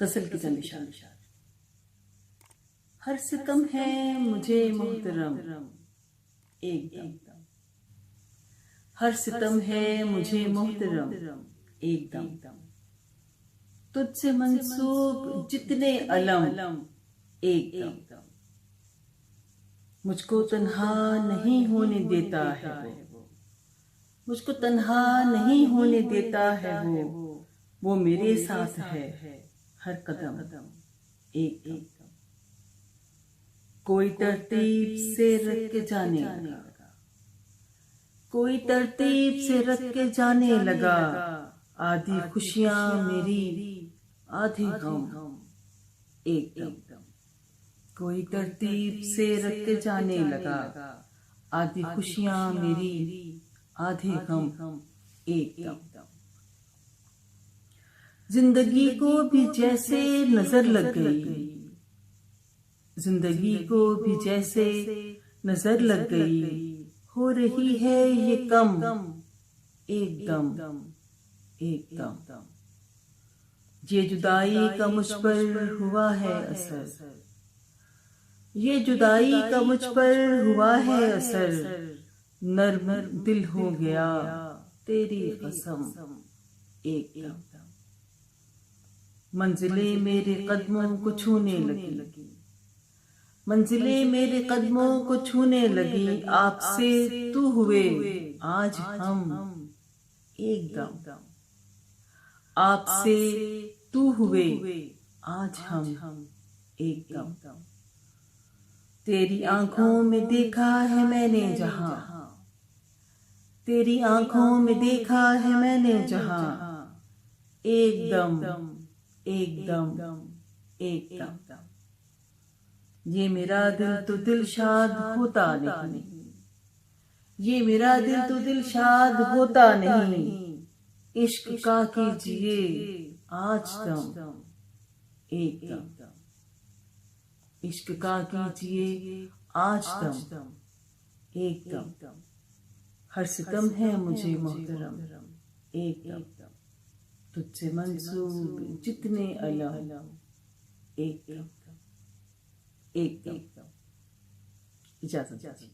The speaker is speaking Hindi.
गजल की चंद इशार। हर सितम है मुझे मोहतरम एकदम, हर सितम है मुझे मोहतरम एकदम, तुझसे मंसूब जितने अलम एकदम, मुझको तन्हा नहीं होने देता है वो, मुझको तन्हा नहीं होने देता है वो मेरे साथ है हर कदम एकदम, कोई तरतीब से रख के जाने लगा, कोई तरतीब से रख के जाने लगा, आधी खुशियां मेरी आधे गम एकदम, कोई तरतीब से रख के जाने लगा, आधी खुशियां मेरी आधे गम एकदम, जिंदगी को भी जैसे नजर लग गई, जिंदगी को भी जैसे नजर लग गई, हो रही है ये कम एकदम एकदम, ये जुदाई का मुझ पर हुआ है असर, ये जुदाई का मुझ पर हुआ है असर, नर्म दिल हो गया तेरी कसम एकदम, मंजिलें मेरे कदमों को छूने लगी, मंजिलें मेरे कदमों को छूने लगी, आपसे तू हुए आज हम एकदम, आपसे तू हुए आज हम एकदम, तेरी आंखों में देखा है मैंने जहां, तेरी आंखों में देखा है मैंने जहां, एकदम एकदम एकदम, ये मेरा दिल तो दिलशाद होता नहीं, ये मेरा दिल तो दिलशाद होता नहीं, इश्क का कीजिए आज दम एकदम, इश्क का कीजिए आज दम एकदम, हर सितम है मुझे मोहतरम एकदम, तुझसे मंसूब जितने अलम एकदम एकदम, इजाजत।